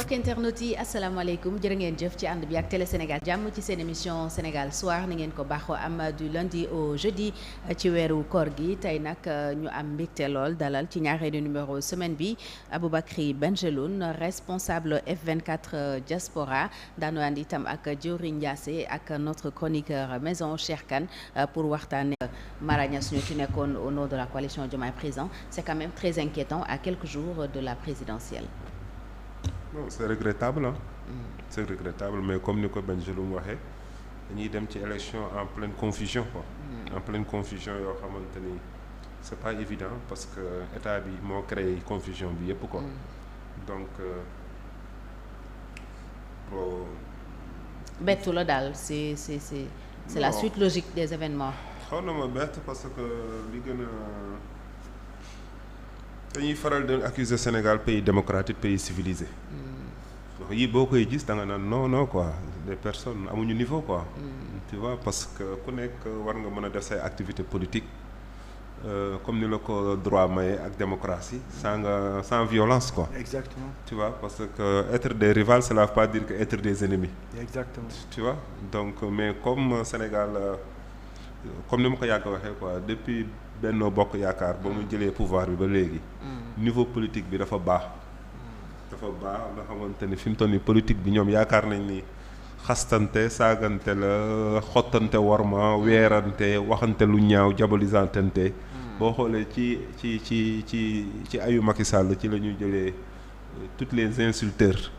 mbokk internautes yi asalaamaaleykum jërë ngeen jëf ci ànd bi ak Télé Sénégal jàmm ci seen émission Sénégal Soir ni ngeen ko baaxoo am du lundi au jeudi ci weeru koor gi tey nag ñu am mbégte lool dalal ci ñaareelu numéro semaine bi Aboubacry Bengeloun responsable F24 diaspora daanu ànd itam ak Diori Ndiassé ak notre chroniqueur maison Cheikh Kane pour waxtaane Mara Niass ñu ci nekkoon au nom de la coalition Diomaye Président c'est quand même très inquiétant à quelques jours de la présidentielle. Non, c'est regrettable hein. C'est regrettable mais comme ni ko Bengeloun waxee dañuy dem ci élection en pleine confusion quoi. En pleine confusion yoo xamante ni c'est pas évident parce que état bi moo créé confusion bi yépp quoi. Donc bettu la daal c'est la suite logique des événements. xaw na ma bett parce que li gën a dañuy faral di accuser Sénégal pays démocratique pays civilisé. yi boo koy gis da nga naan non quoi des personnes amuñu niveau quoi. Tu vois parce que ku nekk war nga mën a def say activité politique comme ni la ko droit maye ak démocratie sans violence quoi. Exactement. Tu vois parce que être des rivales cela veut pas dire que être des ennemis. Exactement. Tu vois donc mais comme Sénégal comme ni ma ko yàgg waxee quoi depuis Benno Bokk Yaakaar ba mu jëlee pouvoir bi ba léegi. niveau politique bi dafa baax. nga xamante ni fi mu toll nii politique bi ñoom yaakaar nañ ni xastante saagante la xottante worma weerante waxante lu ñaaw jabalisantante boo xoolee ci ayu Macky Sall ci la ñuy jëlee toutes les insulteurs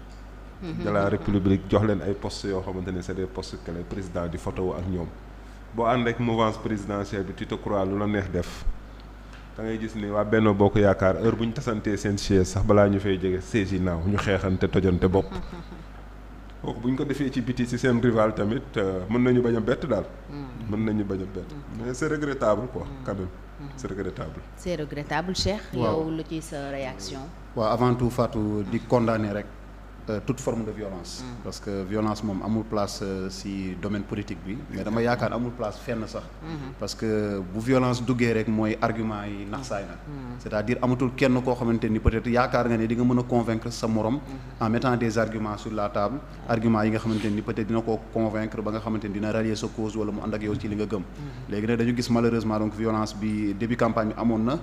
de la République jox leen ay postes yoo xamante ni c'est des postes que le président di photo ak ñoom boo ànd ak mouvance présidentielle bi tu te crois lu la neex def da ngay gis ni waa Benno Bokk Yaakaar heure bu ñu tasantee seen chaise sax balaa ñu fay jege chaise yi naaw ñu xeexante tojante bopp kooku bu ñu ko defee ci biti ci seen rival tamit mën nañu bañ a bett daal. mën nañu bañ a bett mais c'est regrettable quoi quand même c'est regrettable. C'est regrettable Cheikh. yow lu ci sa réaction. waaw avant tout Fatou di condamner rek toute forme de violence. Parce que violence moom amul place ci domaine politique bi mais dama yaakaar amul place fenn sax. parce que bu violence duggee rek mooy argument yi naxsaay na. c'est-à-dire amatul kenn koo xamante ni peut-être yaakaar nga ne di nga mën a convaincre sa morom. en mettant des arguments sur la table. arguments yi nga xamante ni peut-être dina ko convaincre ba nga xamante ni dina rallier sa cause wala mu ànd ak yow ci li nga gëm. léegi nag dañu gis malheureusement donc violence bi début campagne bi amoon na.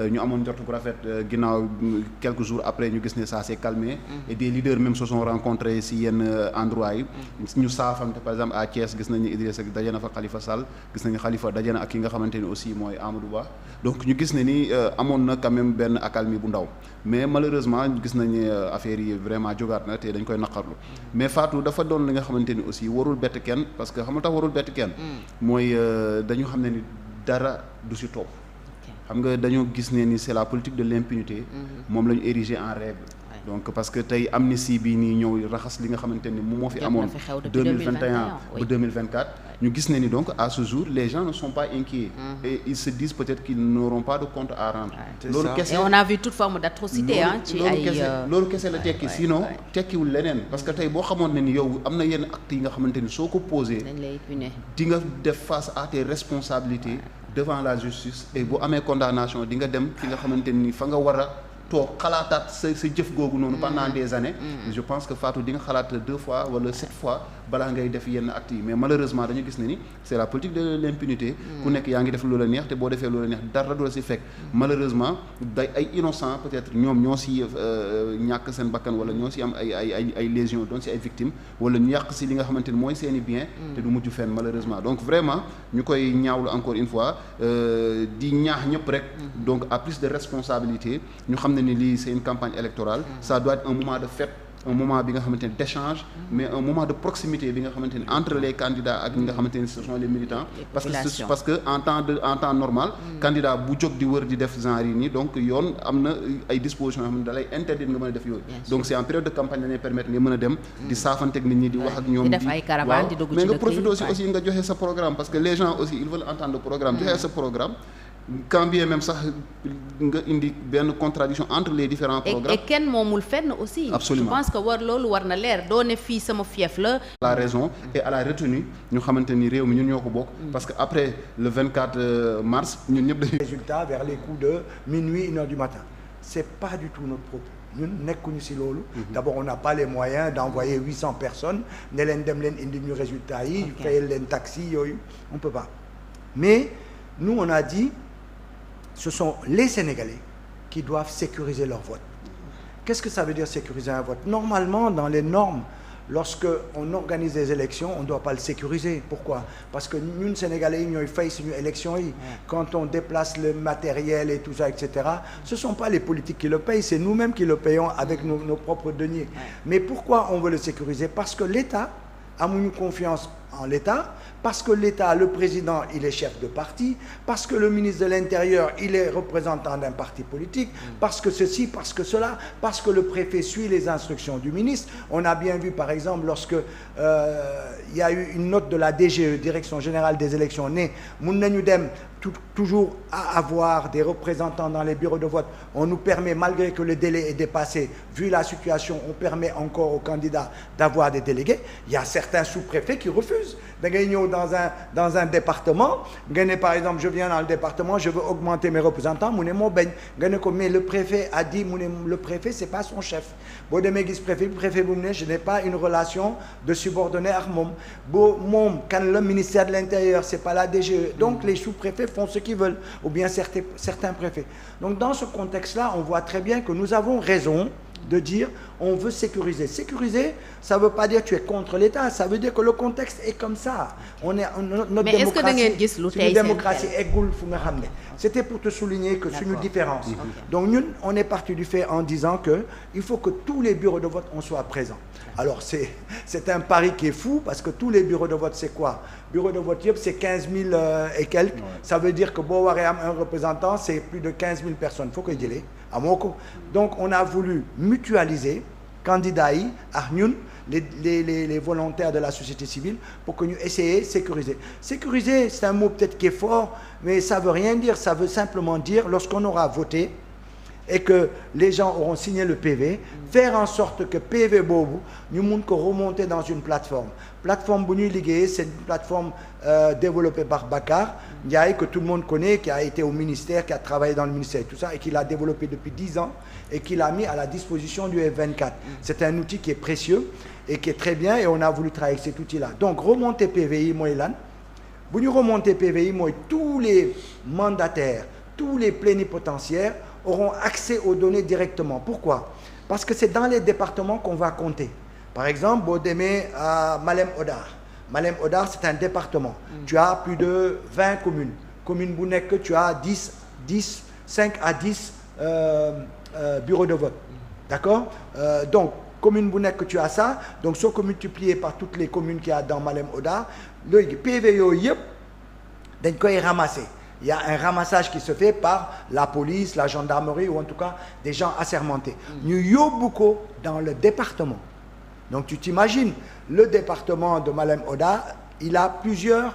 ñu amoon njort bu rafet ginnaaw quelques jours après ñu gis ne ça s'est calmé. et des leaders même se sont rencontrés si yenn endroit yi ñu saafante par exemple à Thiès gis nañu Idrissa daje na fa Khalifa Sall gis nañu Khalifa daje na ak ki nga xamante ni aussi mooy Amadou Ba donc ñu gis ne ni amoon na quand même benn accalmie bu ndaw mais malheureusement gis nañu affaire yi vraiment jógaat na te dañ koy naqarlu mais Fatou dafa doon li nga xamante ni aussi warul bett kenn parce que xam nga tax warul bett kenn mooy dañu xam ne ni dara du si topp xam nga dañoo gis ne ni c'est la politique de l'impunité moom la ñu érigé en règle donc parce que tey amnistie bi nii ñëw raxas li nga xamante ni moom moo fi amoon 2021 ba 2024 ñu gis ne ni donc à ce jour les gens ne sont pas inquiets et ils se disent peut-être qu'ils n'auront pas de compte à rendre loolu kese et on a vu toute forme d'atrocité ci ay loolu kese la tekki sinon tekkiwul leneen parce que tey boo xamoon ne ni yow am na yenn actes yi nga xamante ni soo ko posé di nga def face à tes responsabilités devant la justice et bu amee condamnation di nga dem fi nga xamante ni fa nga war a toog xalaataat sa jëf googu noonu pendant des années je pense que Fatou di nga xalaat 2 fois wala 7 fois balaa ngay def yenn actes yi mais malheureusement dañu gis ne ni c'est la politique de l'impunité ku nekk yaa ngi def lu la neex te boo defee lu la neex dara du la ci fekk malheureusement day ay innocent peut-être ñoom ñoo ci ñàkk seen bakkan wala ñoo ci am ay lésions doon ci ay victimes wala ñu yàq ci li nga xamante ni mooy seeni bien te du mujj fenn malheureusement donc vraiment ñu koy ñaawlu encore une fois di ñaax ñëpp rek donc à plus de responsabilité ñu xam ne ni lii c'est une campagne électorale ça doit être un moment de fête un moment bi nga xamante ni d'échange mais un moment de proximité bi nga xamante ni entre les candidats ak ñi nga xamante ni ce sont les militants parce que en temps normal candidat bu jóg di wër di def genre yi nii donc yoon am na ay dispositions yoo xam ne da lay interdire nga mën a def yooyu donc c'est en période de campagne dañuy permettre nga mën a dem di saafanteeg nit ñi di wax ak ñoom mais nga profiter aussi nga joxe sa programme parce que les gens aussi ils veulent entendre le programme joxe sa programme quand bien même sax nga indi benn contradiction entre les différents programmes. et kenn moomul fenn aussi. Absolument. Je pense que loolu war na leer doo ne fii sama fief la. La raison et à la retenue ñu xamante ni réew mi ñun ñoo ko bokk. parce que après le 24 mars ñun ñëpp dañuy. Résultat vers les coups de minuit 1h du matin c'est pas du tout notre propos ñun nekkuñu ci loolu. D'abord on n'a pas les moyens d'envoyer 800 personnes ne leen dem leen indi ñu résultats yi. fayal leen taxi yooyu on peut pas. Mais nous on a dit ce sont les Sénégalais qui doivent sécuriser leur vote. Qu'est-ce que ça veut dire sécuriser un vote? Normalement dans les normes. Lorsque on organise des élections on doit pas le sécuriser. Pourquoi? Parce que ñun Sénégalais yi ñooy fay suñu élections yi. Quand on déplace le matériel et tout ça etc. Ce sont pas les politiques qui le payent, c'est nous-mêmes qui le payons avec nos propres deniers. Mais pourquoi on veut le sécuriser? Parce que l'État amuñu confiance en l'État, parce que l'État, le président, il est chef de parti, parce que le ministre de l'Intérieur, il est représentant d'un parti politique, parce que ceci, parce que cela, parce que le préfet suit les instructions du ministre. On a bien vu, par exemple, lorsque il y a eu une note de la DGE, Direction Générale des Élections, ne mun nañu dem toujours à avoir des représentants dans les bureaux de vote. On nous permet, malgré que le délai est dépassé, vu la situation, on permet encore aux candidats d'avoir des délégués. Il y a certains sous-préfets qui refusent. Da ngay ñëw dans un département nga ne par exemple je viens dans le département je veux augmenter mes représentants mu ne moo bañ nga ne ko mais le préfet a dit mu ne le préfet c'est pas son chef boo demee gis préfet bu mu ne je n'ai pas une relation de subordonné ak moom moom kan le ministère de l'Intérieur c'est pas la DGE. Donc les sous-préfets font ce qu'ils veulent ou bien certains préfets. Donc dans ce contexte-là on voit très bien que nous avons raison de dire on veut sécuriser. Sécuriser, ça veut pas dire tu es contre l'État, ça veut dire que le contexte est comme ça. Notre mais est-ce que da ngeen gis lu tey suñu démocratie eggul fu nga xam ne. C'était pour te souligner que suñu différence. Donc ñun on est parti du fait en disant que il faut que tous les bureaux de vote en soient présents. Alors c'est un pari qui est fou parce que tous les bureaux de vote c'est quoi? Bureau de vote yëpp c'est 15 000 et quelques. Ça veut dire que boo waree am un représentant c'est plus de 15 000 personnes. Foo koy jëlee amoo ko. Donc on a voulu mutualiser candidats yi ak ñun les volontaires de la société civile pour que ñu essayer sécuriser. Sécuriser c'est un mot peut-être qui est fort mais ça veut rien dire. Ça veut simplement dire lorsqu'on aura voté et que les gens auront signé le PV, faire en sorte que PV boobu ñu mun ko remonter dans une plateforme bu ñuy liggéeyee c'est une plateforme développée par Bakar Ndiaye que tout le monde connaît, qui a été au ministère, qui a travaillé dans le ministère et tout ça et qui l'a développé depuis 10 ans et qui l'a mis à la disposition du F24. C'est un outil qui est précieux et qui est très bien et on a voulu travailler avec cet outil-là. Donc remonter PVI mooy lan bu ñu remonter PVI mooy tous les mandataires, tous les plénipotentiaires auront accès aux données directement. Pourquoi? Parce que c'est dans les départements qu'on va compter. Par exemple, boo demee à Malem Hodar, c'est un département. Tu as plus de 20 communes. Commune bu nekk, tu as 5 à 10 bureaux de vote. D'accord? Donc, commune bu nekk, tu as ça. Donc, soo ko multiplier par toutes les communes qu'il y a dans Malem Hodar, léegi PV yooyu yëpp dañ koy ramasser. Il y a un ramassage qui se fait par la police, la gendarmerie ou en tout cas des gens assermentés. Ñu yóbbu ko dans le département. Donc tu t'imagines, le département de Malem Hodar, il a plusieurs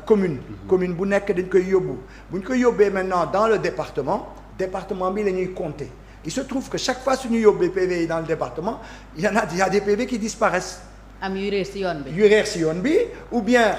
communes. Commune bu nekk dañ koy yóbbu. Bu ñu koy yóbbee maintenant dans le département bi la ñuy compter. Il se trouve que chaque fois suñu yóbbee PV yi dans le département, il y a des PV qui disparaissent. am yu réer ci yoon bi ou bien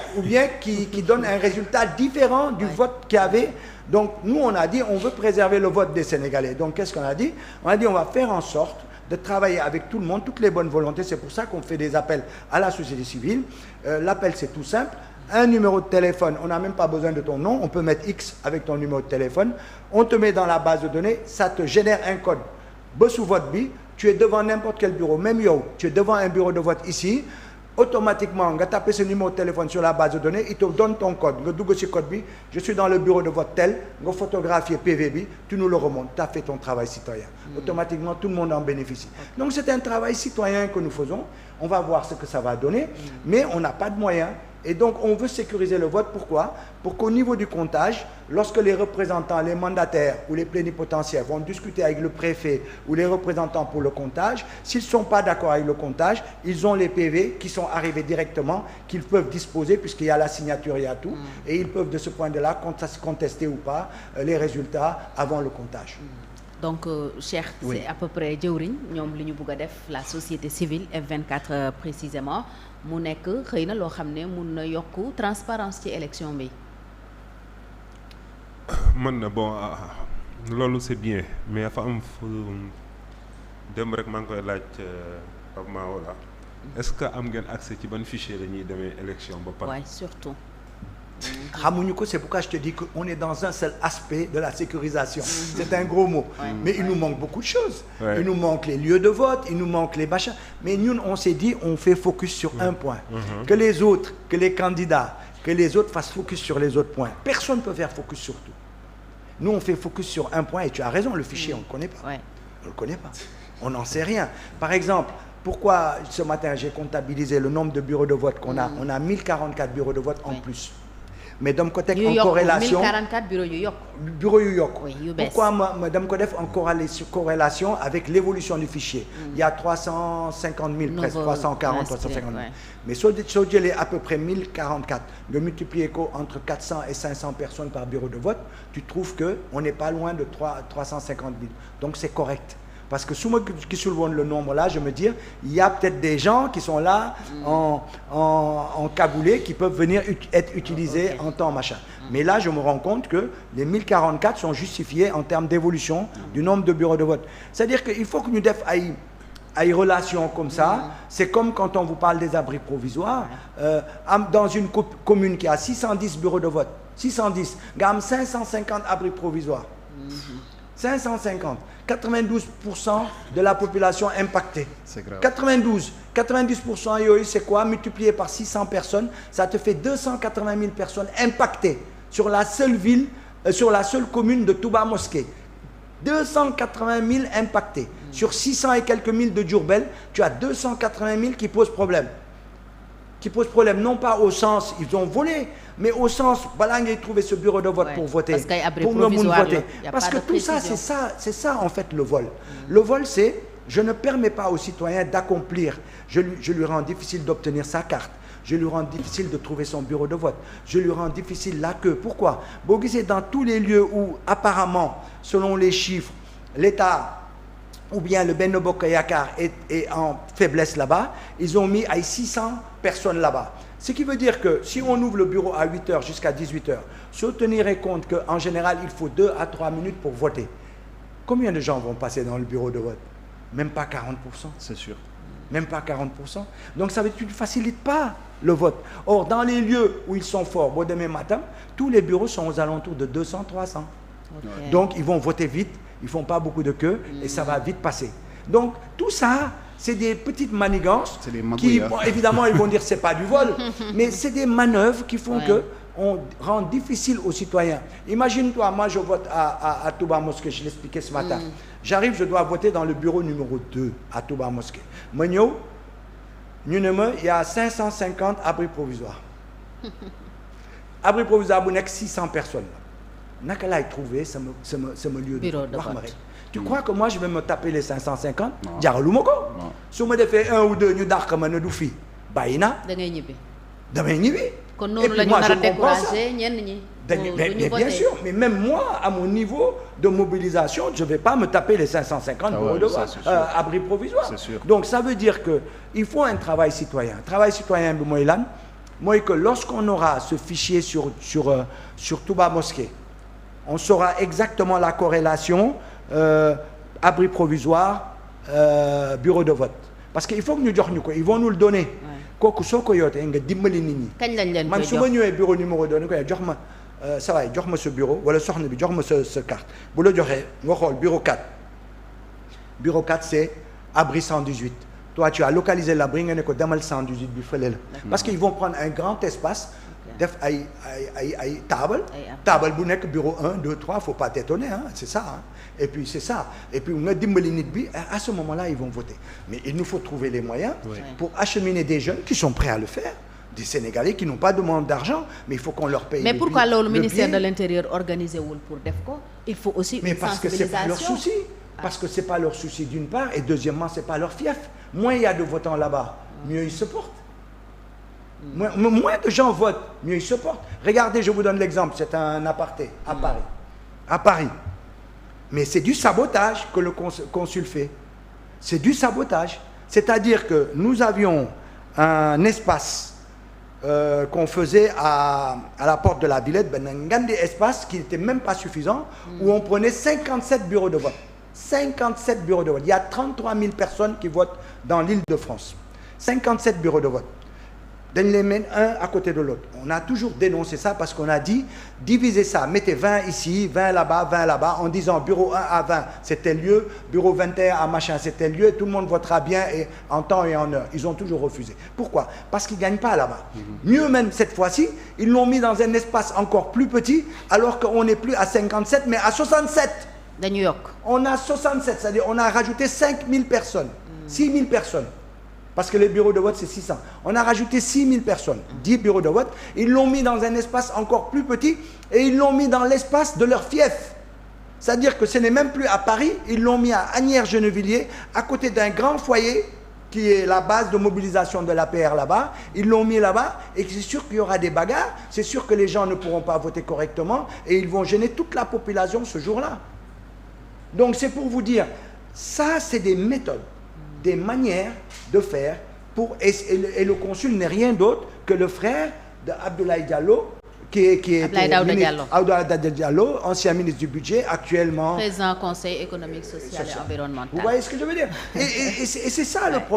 qui donne un résultat différent du vote qu'il y avait. Donc nous on a dit on veut préserver le vote des Sénégalais. Donc qu'est-ce qu'on a dit? On a dit on va faire en sorte de travailler avec tout le monde, toutes les bonnes volontés. C'est pour ça qu'on fait des appels à la société civile. L'appel c'est tout simple, un numéro de téléphone, on n'a même pas besoin de ton nom, on peut mettre X avec ton numéro de téléphone, on te met dans la base de données, ça te génère un code. Bésu vote bi, tu es devant n'importe quel bureau, même yow, tu es devant un bureau de vote ici, automatiquement nga tapé ce numéro de téléphone sur la base de données, il te donne ton code, nga dugg ci code bi, je suis dans le bureau de vote tel, nga photographier PV bi, tu nous le remontes, tu as fait ton travail citoyen. Automatiquement tout le monde en bénéficie. Donc c'est un travail citoyen que nous faisons, on va voir ce que ça va donner, mais on n'a pas de moyens. Et donc on veut sécuriser le vote. Pourquoi? Pour qu'au niveau du comptage, lorsque les représentants, les mandataires ou les plénipotentiaires vont discuter avec le préfet ou les représentants pour le comptage, s'ils ne sont pas d'accord avec le comptage, ils ont les PV qui sont arrivés directement, qu'ils peuvent disposer puisqu'il y a la signature, il y a tout, et ils peuvent de ce point de là contester ou pas les résultats avant le comptage. Donc Cheikh, c'est à peu près jëwriñ ñoom li ñu bëgg a def la société civile F24 précisément mu nekk xëy na loo xam ne mun na yokk transparence ci élection bi. mën na bon loolu c'est bien mais dafa am démb rek maa ngi koy laaj Pape Maola est-ce que am ngeen accès ci ban fichier la ñuy demee élection ba pare. Ouais, surtout. xamuñu ko, c'est pourquoi je te dis qu'on est dans un seul aspect de la sécurisation. C'est un gros mot. Mais il nous manque beaucoup de choses. Il nous manque les lieux de vote, il nous manque les machins. Mais nous, on s'est dit, on fait focus sur un point. Que les autres, que les candidats, que les autres fassent focus sur les autres points. Personne ne peut faire focus sur tout. Nous, on fait focus sur un point et tu as raison, le fichier, on ne le connaît pas. Ouais. On ne le connaît pas. On n'en sait rien. Par exemple, pourquoi ce matin j'ai comptabilisé le nombre de bureaux de vote qu'on a? On a 1044 bureaux de vote en plus. Mais dama ko teg en corrélation 1044 bureaux yu yokk. bureaux yu yokk. Oui, yu bees. Pourquoi ma dama ko def en corrélation avec l'évolution du fichier. Il y a 350 000 presque, 340, 350 000. Mais soo jëlee à peu près 1044 nga multiplier ko entre 400 et 500 personnes par bureau de vote, tu trouves que on n'est pas loin de 350 000. Donc c'est correct. Parce que si je gisul woon le nombre là, je me dis, il y a peut-être des gens qui sont là en cagoulé qui peuvent venir être utilisés en temps machin. Mais là, je me rends compte que les 1044 sont justifiés en termes d'évolution du nombre de bureaux de vote. C'est-à-dire qu'il faut que nous def ay relations comme ça. C'est comme quand on vous parle des abris provisoires. Dans une commune qui a 610 bureaux de vote, 610, il y a 550 abris provisoires. 550, 92% de la population impactée. C'est grave. 90% c'est quoi? Multiplié par 600 personnes, ça te fait 280 000 personnes impactées sur la seule ville, sur la seule commune de Touba Mosquée. 280 000 impactés. Sur 600 et quelques mille de Diourbel, tu as 280 000 qui posent problème. Qui posent problème, non pas au sens ils ont volé, mais au sens balaa ngay trouver ce bureau de vote pour voter, pour nga mun voter. Parce que tout ça, c'est ça en fait le vol. Le vol, c'est je ne permets pas au citoyen d'accomplir. Je lui rends difficile d'obtenir sa carte. Je lui rends difficile de trouver son bureau de vote. Je lui rends difficile la queue. Pourquoi? Boo gisee dans tous les lieux où apparemment, selon les chiffres, l'État ou bien le Benno Bokk Yakaar est en faiblesse là-bas, ils ont mis à 600 personnes là-bas. Ce qui veut dire que si on ouvre le bureau à 8h jusqu'à 18h, si on tiendrait compte qu'en général, il faut 2 à 3 minutes pour voter, combien de gens vont passer dans le bureau de vote? Même pas 40%. C'est sûr. Même pas 40%. Donc ça veut dire que tu ne facilites pas le vote. Or, dans les lieux où ils sont forts, bon, demain matin, tous les bureaux sont aux alentours de 200, 300. Okay. Donc, ils vont voter vite. Ils ne font pas beaucoup de queue et ça va vite passer. Donc, tout ça, c'est des petites manigances qui, bon, évidemment, ils vont dire que ce n'est pas du vol, mais c'est des manœuvres qui font qu'on rend difficile aux citoyens. Imagine-toi, moi, je vote à Touba Mosquée, je l'expliquais ce matin. J'arrive, je dois voter dans le bureau numéro 2 à Touba Mosquée. Il y a 550 abris provisoires. Abris provisoires, il y a 600 personnes. Naka laay trouver sama lieu de vote. Tu crois que moi je vais me taper les 550? Jaraluma ko. Su ma defee 1 ou 2 ñu dàq ma ne du fii bàyyi naa. da ngay ñibbi. damay ñibbi. kon noonu la ñu nar a décourager ñenn ñi. Mais bien sûr, mais même moi, à mon niveau de mobilisation, je ne vais pas me taper les 550 bureaux de vote, abris provisoires. Donc ça veut dire qu'il faut un travail citoyen. Travail citoyen, moi, que lorsqu'on aura ce fichier sur Touba Mosquée, on saura exactement la corrélation abri provisoire, bureau de vote. Parce qu'il faut que nous disions, ils vont nous le donner. Kooku soo ko yootee nga dimbali nit ñi. Kañ lañ leen koy jox man su ma ñëwee bureau numéro 2 ko jox ma sa waay jox ma sa bureau wala soxna bi jox ma sa carte bu la joxee nga xool bureau 4. Bureau 4 c'est abri 118. Toi tu as localisé l'abri nga ne ko demal 118 bi fële la. Parce qu'ils vont prendre un grand espace. def ay table bu nekk bureau 1 2 3 faut pas t'étonner hein, c'est ça hein. Et puis c'est ça et puis nga dimbali nit bi à ce moment-là ils vont voter mais il nous faut trouver les moyens pour acheminer des jeunes qui sont prêts à le faire, des Sénégalais qui n'ont pas demande d'argent mais il faut qu'on leur paye. Mais pourquoi le ministère de l'Intérieur organisé wul pour def ko? Il faut aussi mais parce que c'est pas leur souci. Parce que c'est pas leur souci d'une part et deuxièmement c'est pas leur fief. Moins il y a de votants là-bas, mieux ils se portent. Moins de gens votent, mieux ils se portent. Regardez, je vous donne l'exemple, c'est un aparté à Paris. À Paris. Mais c'est du sabotage que le consul fait. C'est du sabotage. C'est-à-dire que nous avions un espace qu'on faisait à la porte de la Villette, un grand espace qui n'était même pas suffisant, où on prenait 57 bureaux de vote. 57 bureaux de vote. Il y a 33 000 personnes qui votent dans l'Île-de-France. 57 bureaux de vote. Dañ les mène un à côté de l'autre. On a toujours dénoncé ça parce qu'on a dit, divisez ça, mettez 20 ici, 20 là-bas, en disant bureau 1 à 20, c'est tel lieu, bureau 21 à machin, c'est tel lieu, tout le monde votera bien et en temps et en heure. Ils ont toujours refusé. Pourquoi? Parce qu'ils ne gagnent pas là-bas. Mieux même, cette fois-ci, ils l'ont mis dans un espace encore plus petit, alors qu'on n'est plus à 57, mais à 67. dañu yokk. On a 67, c'est-à-dire on a rajouté 5000 personnes, 6000 personnes. Parce que les bureaux de vote, c'est 600. On a rajouté 6000 personnes, 10 bureaux de vote. Ils l'ont mis dans un espace encore plus petit et ils l'ont mis dans l'espace de leur fief. C'est-à-dire que ce n'est même plus à Paris, ils l'ont mis à Asnières-Gennevilliers, à côté d'un grand foyer qui est la base de mobilisation de l'APR là-bas. Ils l'ont mis là-bas et c'est sûr qu'il y aura des bagarres. C'est sûr que les gens ne pourront pas voter correctement et ils vont gêner toute la population ce jour-là. Donc c'est pour vous dire, ça c'est des méthodes, des manières de faire pour et le consul n'est rien d'autre que le frère d'Abdoulaye Diallo qui est Abdoulaye Diallo, ancien ministre du budget, actuellement président conseil économique, social et environnemental. Vous voyez ce que je veux dire? Et c'est ça le problème.